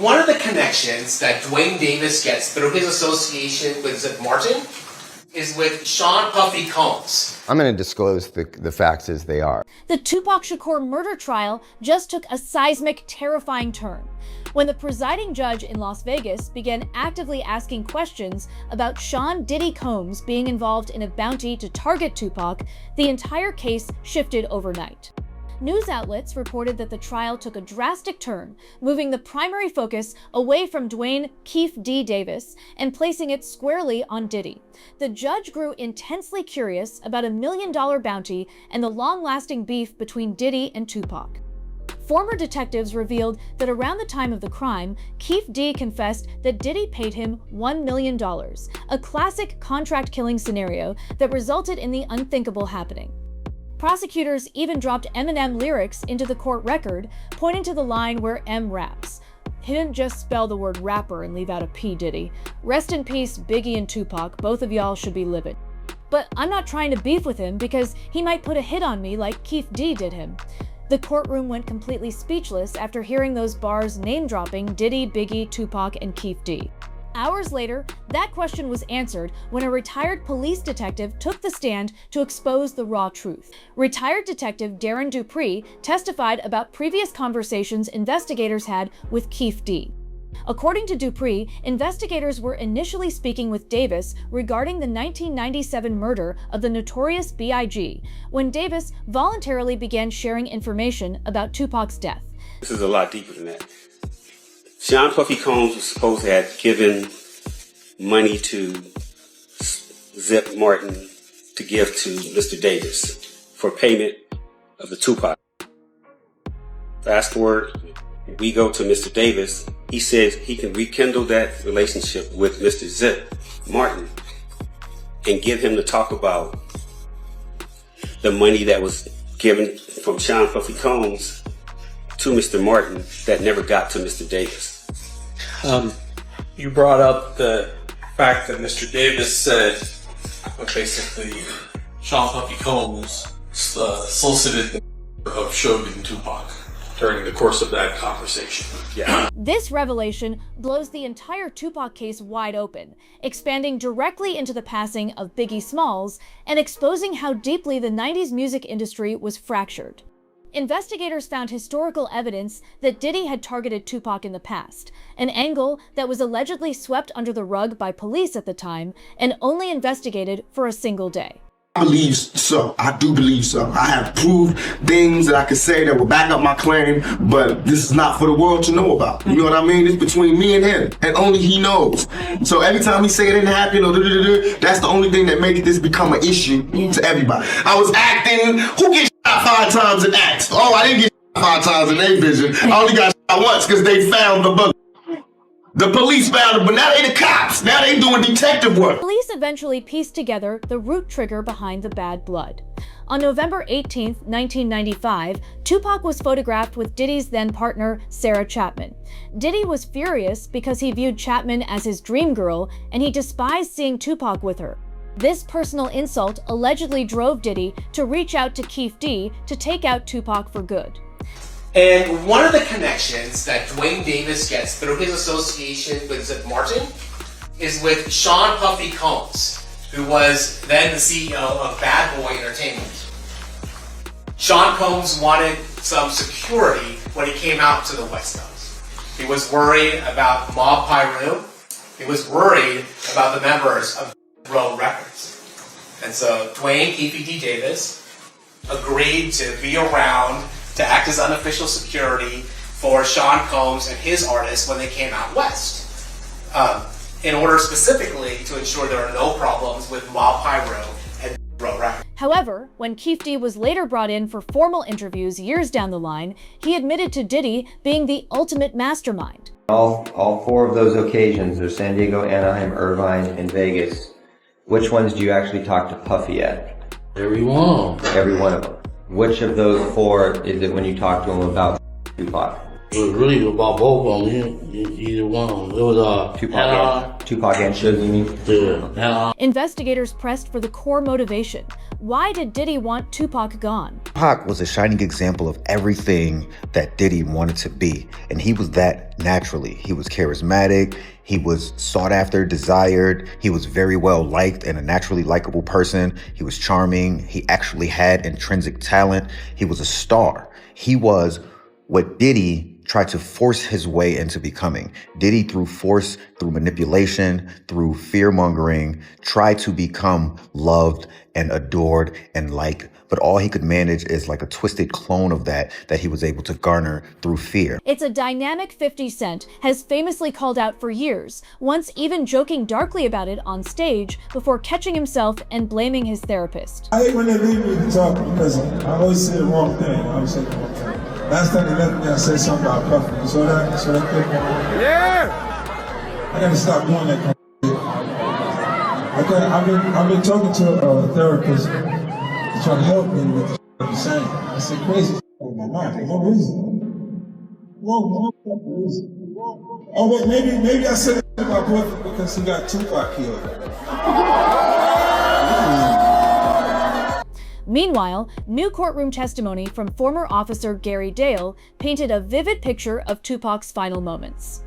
One of the connections that Dwayne Davis gets through his association with Zip Martin is with Sean Puffy Combs. I'm going to disclose the facts as they are. The Tupac Shakur murder trial just took a seismic, terrifying turn when the presiding judge in Las Vegas began actively asking questions about Sean Diddy Combs being involved in a bounty to target Tupac. The entire case shifted overnight. News outlets reported that the trial took a drastic turn, moving the primary focus away from Dwayne "Keffe D" Davis and placing it squarely on Diddy. The judge grew intensely curious about a $1 million bounty and the long-lasting beef between Diddy and Tupac. Former detectives revealed that around the time of the crime, Keffe D confessed that Diddy paid him $1 million, a classic contract-killing scenario that resulted in the unthinkable happening. Prosecutors even dropped Eminem lyrics into the court record, pointing to the line where M raps. He didn't just spell the word rapper and leave out a P, Diddy. Rest in peace, Biggie and Tupac, both of y'all should be livid. But I'm not trying to beef with him because he might put a hit on me like Keffe D did him. The courtroom went completely speechless after hearing those bars name-dropping Diddy, Biggie, Tupac, and Keffe D. Hours later, that question was answered when a retired police detective took the stand to expose the raw truth. Retired Detective Darren Dupree testified about previous conversations investigators had with Keffe D. According to Dupree, investigators were initially speaking with Davis regarding the 1997 murder of the notorious B.I.G., when Davis voluntarily began sharing information about Tupac's death. This is a lot deeper than that. Sean Puffy Combs was supposed to have given money to Zip Martin to give to Mr. Davis for payment of the Tupac. Fast forward, we go to Mr. Davis. He says he can rekindle that relationship with Mr. Zip Martin and get him to talk about the money that was given from Sean Puffy Combs to Mr. Martin that never got to Mr. Davis. You brought up the fact that Mr. Davis said basically Sean Puffy Combs solicited the of Shogun and Tupac during the course of that conversation. Yeah. This revelation blows the entire Tupac case wide open, expanding directly into the passing of Biggie Smalls and exposing how deeply the 90s music industry was fractured. Investigators found historical evidence that Diddy had targeted Tupac in the past, an angle that was allegedly swept under the rug by police at the time and only investigated for a single day. I believe so. I do believe so. I have proved things that I could say that will back up my claim, but this is not for the world to know about. You know what I mean? It's between me and him, and only he knows. So every time he say it didn't happen or that's the only thing that makes this become an issue to everybody. I was acting. Who gets shot 5 times in acts? Oh, I didn't get shot 5 times in their vision. I only got shot once because they found the book. The police found it, but now they the cops. Now they doing detective work. Police eventually pieced together the root trigger behind the bad blood. On November 18, 1995, Tupac was photographed with Diddy's then partner, Sarah Chapman. Diddy was furious because he viewed Chapman as his dream girl, and he despised seeing Tupac with her. This personal insult allegedly drove Diddy to reach out to Keffe D to take out Tupac for good. And one of the connections that Dwayne Davis gets through his association with Zip Martin is with Sean Puffy Combs, who was then the CEO of Bad Boy Entertainment. Sean Combs wanted some security when he came out to the West Coast. He was worried about Mob Piru. He was worried about the members of Row Records. And so Dwayne "Keffe D" Davis agreed to be around to act as unofficial security for Sean Combs and his artists when they came out west, in order specifically to ensure there are no problems with Mob Pyro and Row Records. However, when Keffe D was later brought in for formal interviews years down the line, he admitted to Diddy being the ultimate mastermind. All 4 of those occasions, there's San Diego, Anaheim, Irvine, and Vegas. Which ones do you actually talk to Puffy at? Every one. Every one of them. Which of those 4 is it when you talk to him about Tupac? It was really about both of them. Either one. It was Tupac and Suge, you mean? yeah. Investigators pressed for the core motivation. Why did Diddy want Tupac gone? Tupac was a shining example of everything that Diddy wanted to be, and he was that naturally. He was charismatic, he was sought after, desired, he was very well liked and a naturally likable person. He was charming, he actually had intrinsic talent, he was a star. He was what Diddy tried to force his way into becoming. Diddy, through force, through manipulation, through fear-mongering, tried to become loved and adored and liked. But all he could manage is like a twisted clone of that he was able to garner through fear. It's a dynamic 50 Cent has famously called out for years, once even joking darkly about it on stage before catching himself and blaming his therapist. I hate when they leave me to talk because I always say the wrong thing. I always say the wrong thing. Last time they left me, I said something about Puffy. You saw that? You saw that clip? Yeah! I gotta stop doing that. I've been talking to a therapist to try to help me with the I'm saying. I said crazy with my mind for no reason. No reason. Oh, wait, maybe I said it about Puffy because he got Tupac killed. Meanwhile, new courtroom testimony from former officer Gary Dale painted a vivid picture of Tupac's final moments.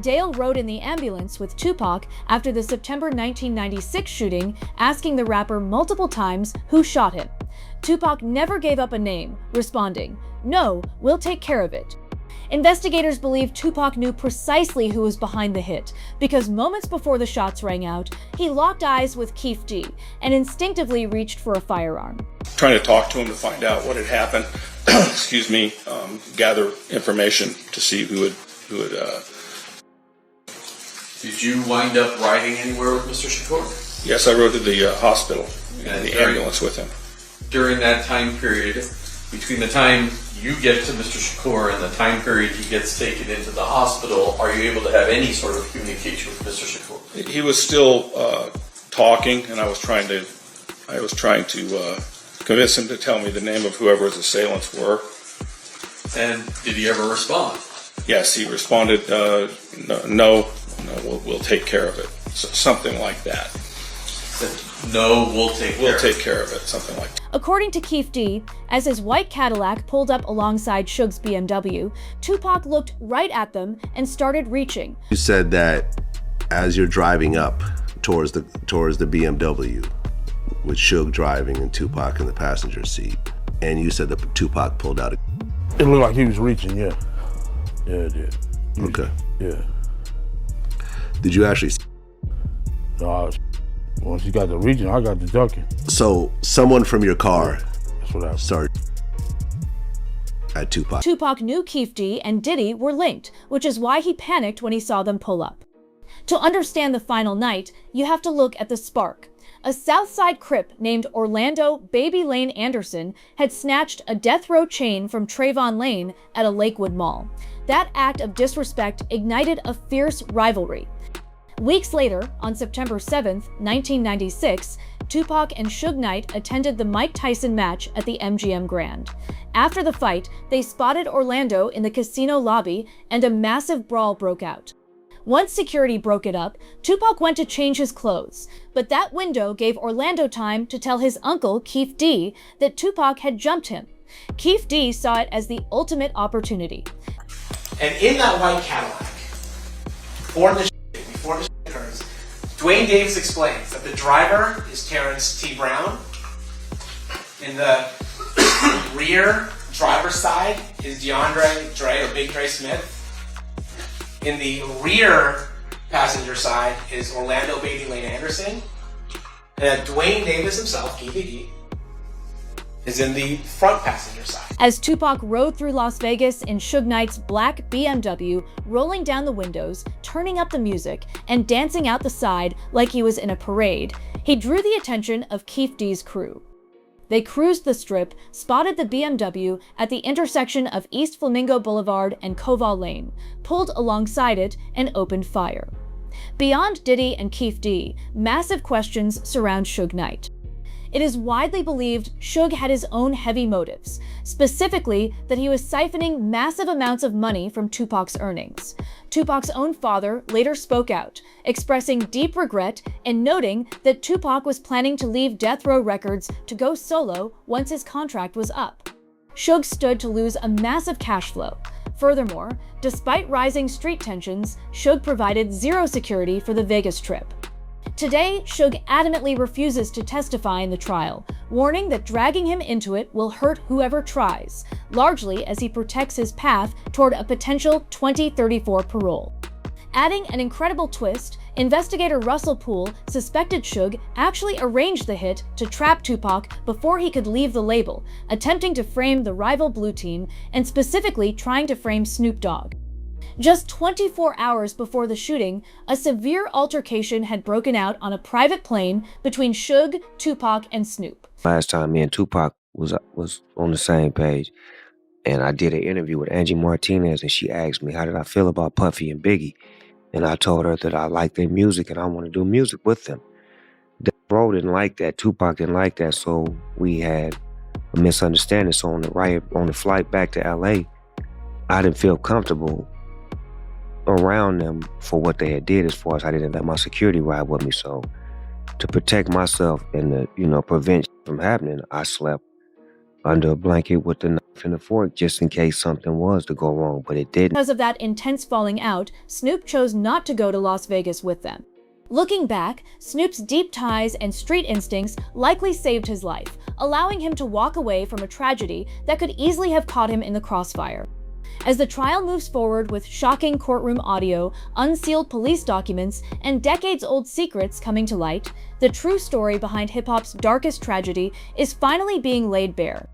Dale rode in the ambulance with Tupac after the September 1996 shooting, asking the rapper multiple times who shot him. Tupac never gave up a name, responding, "No, we'll take care of it." Investigators believe Tupac knew precisely who was behind the hit, because moments before the shots rang out, he locked eyes with Keffe D and instinctively reached for a firearm. Trying to talk to him to find out what had happened, excuse me, gather information to see who would. Did you wind up riding anywhere with Mr. Shakur? Yes, I rode to the hospital in the ambulance with him. During that time period, between the time you get to Mr. Shakur and the time period he gets taken into the hospital, are you able to have any sort of communication with Mr. Shakur? He was still talking, and I was trying to convince him to tell me the name of whoever his assailants were. And did he ever respond? Yes, he responded, no, we'll take care of it. Something like that. No, we'll take care of it, something like that. According to Keffe D, as his white Cadillac pulled up alongside Suge's BMW, Tupac looked right at them and started reaching. You said that as you're driving up towards the BMW, with Suge driving and Tupac in the passenger seat, and you said that Tupac pulled out a... It looked like he was reaching, yeah. Yeah, it did. Okay. Yeah. Did you actually... No, once he got the reaching, I got the ducking. So someone from your car started at Tupac. Tupac knew Keffe D and Diddy were linked, which is why he panicked when he saw them pull up. To understand the final night, you have to look at the spark. A Southside Crip named Orlando Baby Lane Anderson had snatched a death row chain from Trayvon Lane at a Lakewood mall. That act of disrespect ignited a fierce rivalry. Weeks later, on September 7, 1996, Tupac and Suge Knight attended the Mike Tyson match at the MGM Grand. After the fight, they spotted Orlando in the casino lobby and a massive brawl broke out. Once security broke it up, Tupac went to change his clothes, but that window gave Orlando time to tell his uncle, Keffe D, that Tupac had jumped him. Keffe D saw it as the ultimate opportunity. And in that white Cadillac, before the occurs, Dwayne Davis explains that the driver is Terrence T. Brown. In the rear driver's side is DeAndre Dre or Big Dre Smith. In the rear passenger side is Orlando Baby Lane Anderson. And Dwayne Davis himself, Keffe D, is in the front passenger side. As Tupac rode through Las Vegas in Suge Knight's black BMW, rolling down the windows, turning up the music, and dancing out the side like he was in a parade, he drew the attention of Keffe D's crew. They cruised the strip, spotted the BMW at the intersection of East Flamingo Boulevard and Koval Lane, pulled alongside it, and opened fire. Beyond Diddy and Keffe D, massive questions surround Suge Knight. It is widely believed Suge had his own heavy motives, specifically that he was siphoning massive amounts of money from Tupac's earnings. Tupac's own father later spoke out, expressing deep regret and noting that Tupac was planning to leave Death Row Records to go solo once his contract was up. Suge stood to lose a massive cash flow. Furthermore, despite rising street tensions, Suge provided zero security for the Vegas trip. Today, Suge adamantly refuses to testify in the trial, warning that dragging him into it will hurt whoever tries, largely as he protects his path toward a potential 2034 parole. Adding an incredible twist, investigator Russell Poole suspected Suge actually arranged the hit to trap Tupac before he could leave the label, attempting to frame the rival Blue Team and specifically trying to frame Snoop Dogg. Just 24 hours before the shooting, a severe altercation had broken out on a private plane between Suge, Tupac, and Snoop. Last time me and Tupac was on the same page, and I did an interview with Angie Martinez, and she asked me, how did I feel about Puffy and Biggie? And I told her that I liked their music and I want to do music with them. Death Row didn't like that, Tupac didn't like that, so we had a misunderstanding. So on the flight back to LA, I didn't feel comfortable around them for what they had did, as far as I didn't let my security ride with me. So to protect myself and to prevent from happening, I slept under a blanket with the knife and the fork just in case something was to go wrong, but it didn't. Because of that intense falling out, Snoop chose not to go to Las Vegas with them. Looking back, Snoop's deep ties and street instincts likely saved his life, allowing him to walk away from a tragedy that could easily have caught him in the crossfire. As the trial moves forward with shocking courtroom audio, unsealed police documents, and decades-old secrets coming to light, the true story behind hip-hop's darkest tragedy is finally being laid bare.